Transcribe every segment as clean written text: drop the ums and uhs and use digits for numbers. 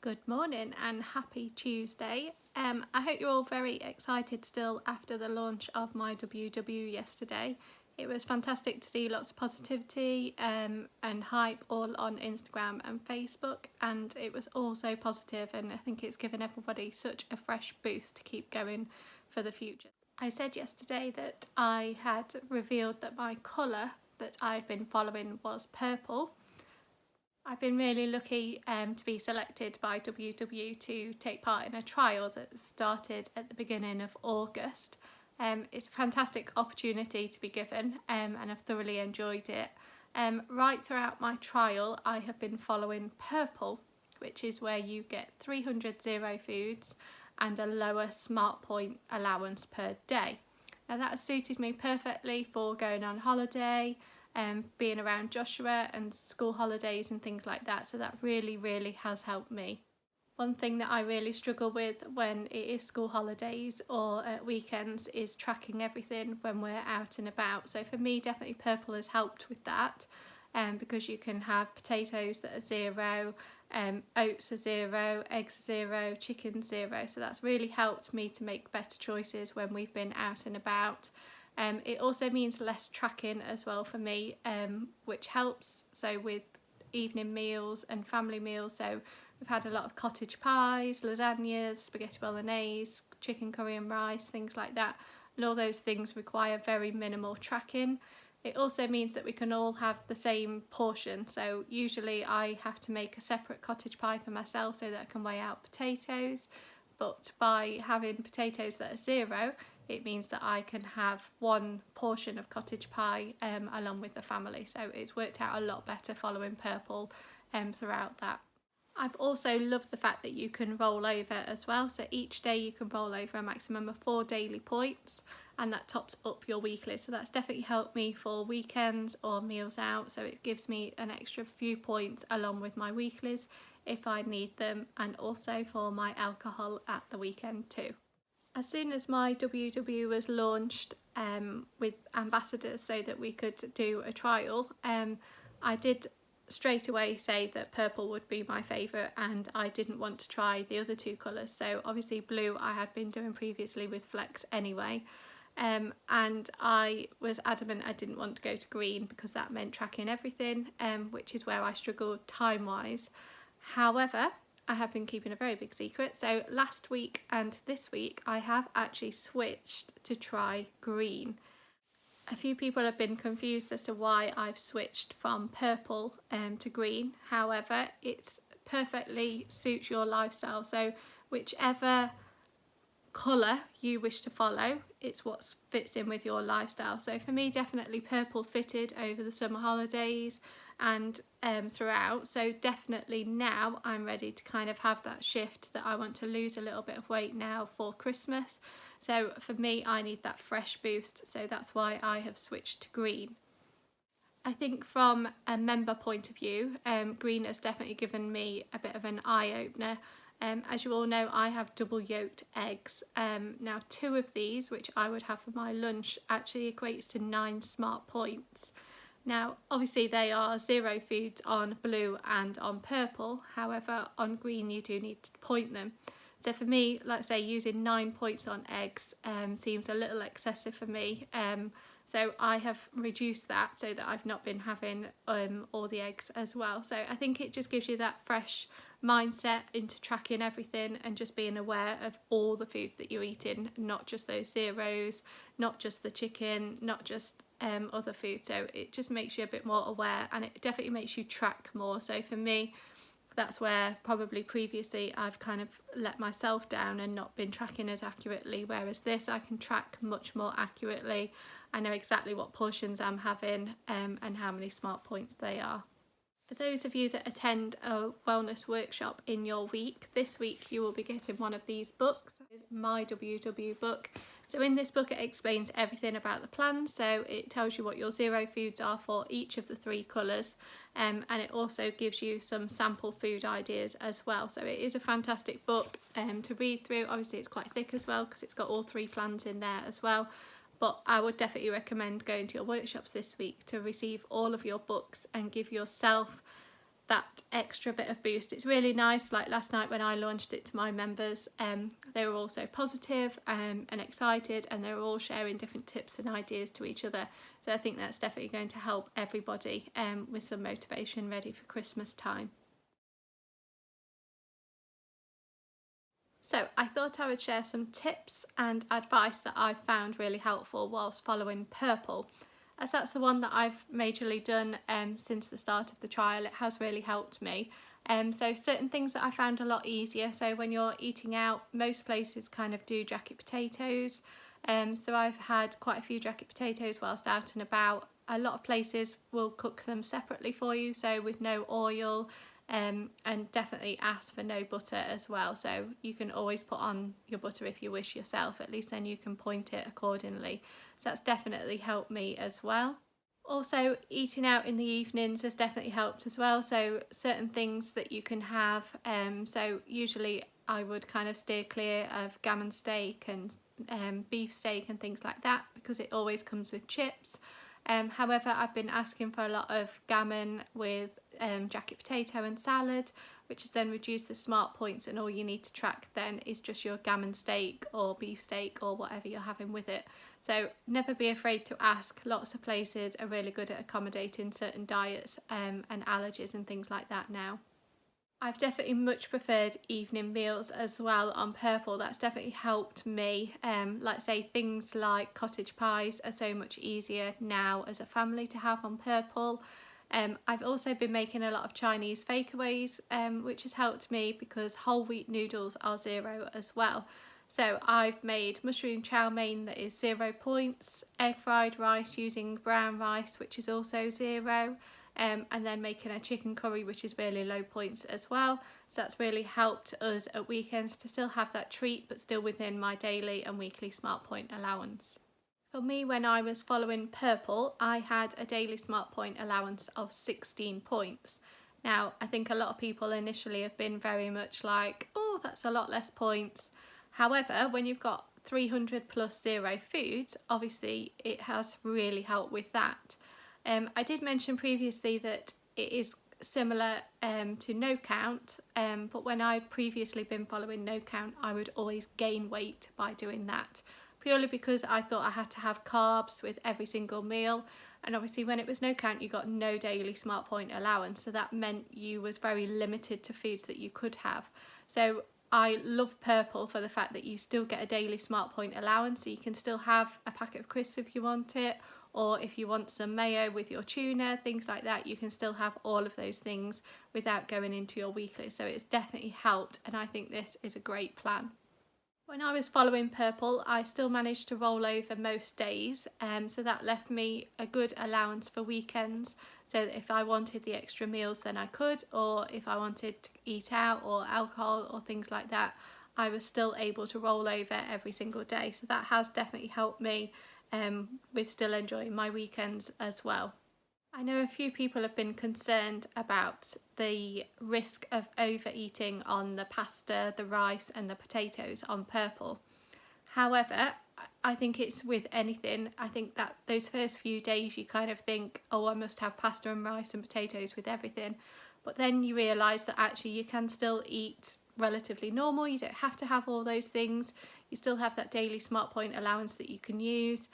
Good morning and happy Tuesday. I hope you're all very excited still after the launch of MyWW yesterday. It was fantastic to see lots of positivity and hype all on Instagram and Facebook, and it was all so positive, and I think it's given everybody such a fresh boost to keep going for the future. I said yesterday that I had revealed that my colour that I'd been following was purple. I've been really lucky to be selected by WW to take part in a trial that started at the beginning of August. It's a fantastic opportunity to be given and I've thoroughly enjoyed it. Right throughout my trial I have been following purple, which is where you get 300 zero foods and a lower smart point allowance per day. Now that has suited me perfectly for going on holiday, being around Joshua and school holidays and things like that, so that really has helped me. One thing that I really struggle with when it is school holidays or at weekends is tracking everything when we're out and about. So for me, definitely purple has helped with that, because you can have potatoes that are 0, oats are 0, eggs are 0, chicken 0. So that's really helped me to make better choices when we've been out and about. It also means less tracking as well for me, which helps. So with evening meals and family meals, so we've had a lot of cottage pies, lasagnas, spaghetti bolognese, chicken curry and rice, things like that, and all those things require very minimal tracking. It also means that we can all have the same portion, so usually I have to make a separate cottage pie for myself so that I can weigh out potatoes, but by having potatoes that are 0, it means that I can have one portion of cottage pie along with the family. So it's worked out a lot better following purple throughout that. I've also loved the fact that you can roll over as well. So each day you can roll over a maximum of 4 daily points, and that tops up your weekly. So that's definitely helped me for weekends or meals out. So it gives me an extra few points along with my weeklies if I need them, and also for my alcohol at the weekend too. As soon as MyWW was launched with ambassadors so that we could do a trial, I did straight away say that purple would be my favourite, and I didn't want to try the other 2 colours. So obviously blue I had been doing previously with Flex anyway, and I was adamant I didn't want to go to green because that meant tracking everything, which is where I struggled time wise. However, I have been keeping a very big secret. So last week and this week I have actually switched to try green. A few people have been confused as to why I've switched from purple to green. However, it perfectly suits your lifestyle. So whichever colour you wish to follow, it's what fits in with your lifestyle. So for me, definitely purple fitted over the summer holidays and throughout. So definitely now I'm ready to kind of have that shift that I want to lose a little bit of weight now for Christmas. So for me, I need that fresh boost, so that's why I have switched to green. I think from a member point of view, green has definitely given me a bit of an eye-opener. As you all know, I have double yolked eggs. Now 2 of these, which I would have for my lunch, actually equates to 9 smart points. Now obviously they are 0 foods on blue and on purple, however on green you do need to point them. So for me, let's say using 9 points on eggs seems a little excessive for me. So I have reduced that so that I've not been having all the eggs as well. So I think it just gives you that fresh mindset into tracking everything and just being aware of all the foods that you're eating, not just those zeros, not just the chicken, not just other food. So it just makes you a bit more aware, and it definitely makes you track more. So for me, that's where probably previously I've kind of let myself down and not been tracking as accurately, whereas this I can track much more accurately. I know exactly what portions I'm having and how many smart points they are. For those of you that attend a wellness workshop in your week, this week you will be getting one of these books. It's MyWW book. So in this book it explains everything about the plan, so it tells you what your 0 foods are for each of the 3 colours, and it also gives you some sample food ideas as well. So it is a fantastic book to read through. Obviously it's quite thick as well because it's got all 3 plans in there as well, but I would definitely recommend going to your workshops this week to receive all of your books and give yourself that extra bit of boost. It's really nice. Like last night when I launched it to my members, they were all so positive and excited, and they were all sharing different tips and ideas to each other. So I think that's definitely going to help everybody with some motivation ready for Christmas time. So I thought I would share some tips and advice that I've found really helpful whilst following Purple, as that's the one that I've majorly done since the start of the trial. It has really helped me. So certain things that I found a lot easier. So when you're eating out, most places kind of do jacket potatoes. So I've had quite a few jacket potatoes whilst out and about. A lot of places will cook them separately for you, so with no oil. And definitely ask for no butter as well, so you can always put on your butter if you wish yourself. At least then you can point it accordingly. So that's definitely helped me as well. Also, eating out in the evenings has definitely helped as well. So certain things that you can have, so usually I would kind of steer clear of gammon steak and beef steak and things like that, because it always comes with chips. However, I've been asking for a lot of gammon with jacket potato and salad, which has then reduced the smart points, and all you need to track then is just your gammon steak or beef steak or whatever you're having with it. So never be afraid to ask. Lots of places are really good at accommodating certain diets and allergies and things like that now. I've definitely much preferred evening meals as well on Purple. That's definitely helped me. Like say, things like cottage pies are so much easier now as a family to have on Purple. I've also been making a lot of Chinese fakeaways, which has helped me because whole wheat noodles are 0 as well. So I've made mushroom chow mein that is 0 points, egg fried rice using brown rice, which is also 0. And then making a chicken curry, which is really low points as well. So that's really helped us at weekends to still have that treat, but still within my daily and weekly smart point allowance. For me, when I was following Purple, I had a daily smart point allowance of 16 points. Now, I think a lot of people initially have been very much like, oh, that's a lot less points. However, when you've got 300 plus 0 foods, obviously it has really helped with that. I did mention previously that it is similar to no count, but when I'd previously been following no count, I would always gain weight by doing that, purely because I thought I had to have carbs with every single meal. And obviously when it was no count, you got no daily smart point allowance, so that meant you was very limited to foods that you could have. So I love Purple for the fact that you still get a daily smart point allowance, so you can still have a packet of crisps if you want it, or if you want some mayo with your tuna, things like that, you can still have all of those things without going into your weekly. So it's definitely helped, and I think this is a great plan. When I was following Purple, I still managed to roll over most days, so that left me a good allowance for weekends, so that if I wanted the extra meals then I could, or if I wanted to eat out or alcohol or things like that, I was still able to roll over every single day. So that has definitely helped me with still enjoying my weekends as well. I know a few people have been concerned about the risk of overeating on the pasta, the rice and the potatoes on Purple. However, I think it's with anything. I think that those first few days you kind of think, oh, I must have pasta and rice and potatoes with everything. But then you realise that actually you can still eat relatively normal. You don't have to have all those things. You still have that daily smart point allowance that you can use.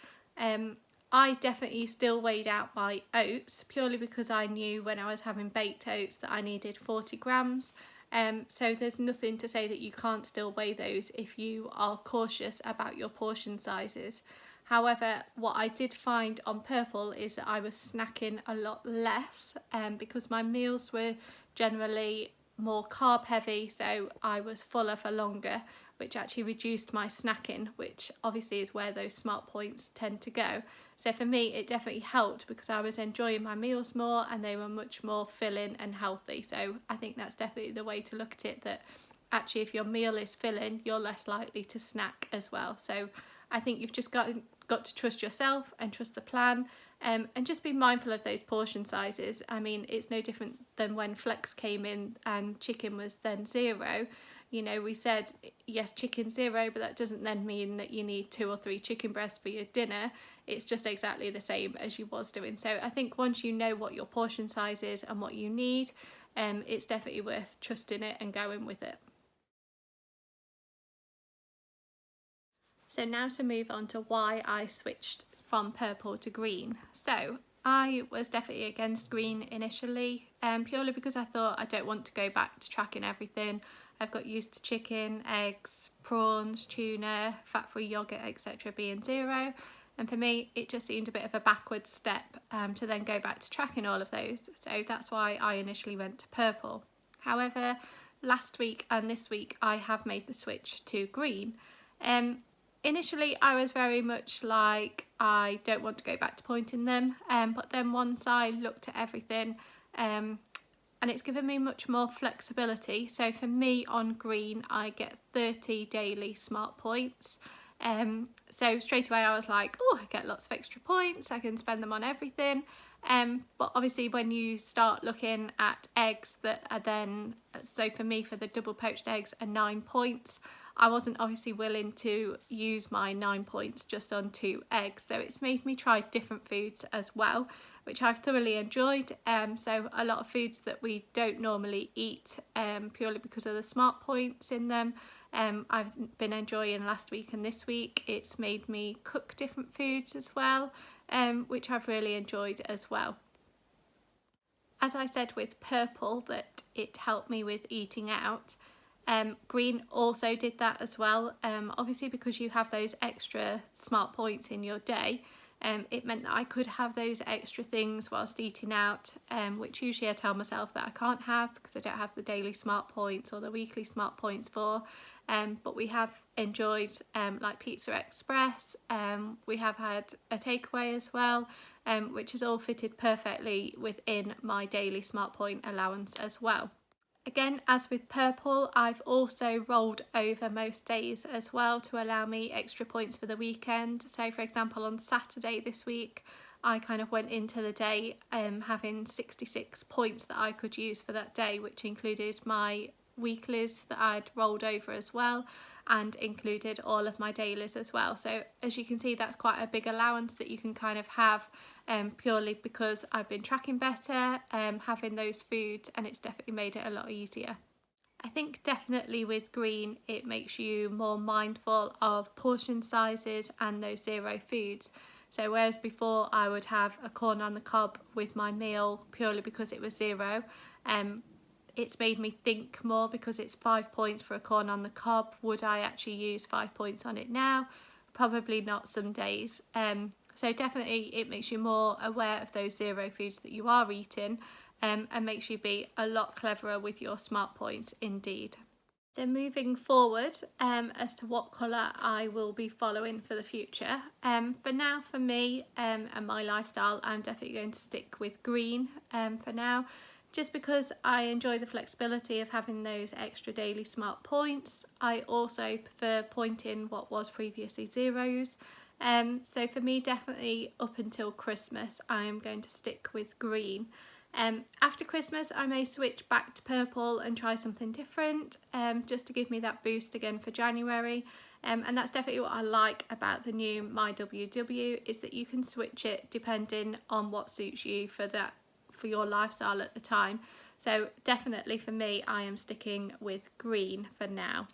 I definitely still weighed out my oats, purely because I knew when I was having baked oats that I needed 40 grams. So there's nothing to say that you can't still weigh those if you are cautious about your portion sizes. However, what I did find on Purple is that I was snacking a lot less because my meals were generally more carb heavy, so I was fuller for longer, which actually reduced my snacking, which obviously is where those smart points tend to go. So for me, it definitely helped because I was enjoying my meals more and they were much more filling and healthy. So I think that's definitely the way to look at it, that actually if your meal is filling, you're less likely to snack as well. So I think you've just got to trust yourself and trust the plan, and just be mindful of those portion sizes. I mean, it's no different than when Flex came in and chicken was then 0. You know, we said, yes, chicken 0, but that doesn't then mean that you need 2 or 3 chicken breasts for your dinner. It's just exactly the same as you was doing. So I think once you know what your portion size is and what you need, it's definitely worth trusting it and going with it. So now to move on to why I switched from purple to green. So I was definitely against green initially, purely because I thought I don't want to go back to tracking everything. I've got used to chicken, eggs, prawns, tuna, fat-free yoghurt, etc. being 0. And for me, it just seemed a bit of a backward step to then go back to tracking all of those. So that's why I initially went to purple. However, last week and this week, I have made the switch to green. Initially, I was very much like, I don't want to go back to pointing them, but then once I looked at everything, and it's given me much more flexibility. So for me on green, I get 30 daily smart points. So straight away I was like, oh, I get lots of extra points, I can spend them on everything. But obviously when you start looking at eggs that are then, so for me for the double poached eggs are 9 points, I wasn't obviously willing to use my 9 points just on 2 eggs, so it's made me try different foods as well, which I've thoroughly enjoyed. So a lot of foods that we don't normally eat, purely because of the smart points in them. I've been enjoying last week and this week. It's made me cook different foods as well, which I've really enjoyed as well. As I said with purple that it helped me with eating out, green also did that as well. Obviously because you have those extra smart points in your day, it meant that I could have those extra things whilst eating out, which usually I tell myself that I can't have because I don't have the daily smart points or the weekly smart points for. But we have enjoyed like Pizza Express, we have had a takeaway as well, which has all fitted perfectly within my daily smart point allowance as well. Again, as with purple, I've also rolled over most days as well to allow me extra points for the weekend. So for example, on Saturday this week, I kind of went into the day having 66 points that I could use for that day, which included my weeklies that I'd rolled over as well, and included all of my dailies as well. So as you can see, that's quite a big allowance that you can kind of have, purely because I've been tracking better, having those foods, and it's definitely made it a lot easier. I think definitely with green it makes you more mindful of portion sizes and those 0 foods. So whereas before I would have a corn on the cob with my meal purely because it was 0, it's made me think more because it's 5 points for a corn on the cob. Would I actually use 5 points on it now? Probably not some days. So definitely it makes you more aware of those 0 foods that you are eating, and makes you be a lot cleverer with your smart points indeed. So moving forward, as to what colour I will be following for the future, for now for me and my lifestyle, I'm definitely going to stick with green for now, just because I enjoy the flexibility of having those extra daily smart points. I also prefer pointing what was previously 0s. So for me, definitely up until Christmas, I am going to stick with green. After Christmas, I may switch back to purple and try something different, just to give me that boost again for January. And that's definitely what I like about the new MyWW, is that you can switch it depending on what suits you for your lifestyle at the time. So definitely for me, I am sticking with green for now.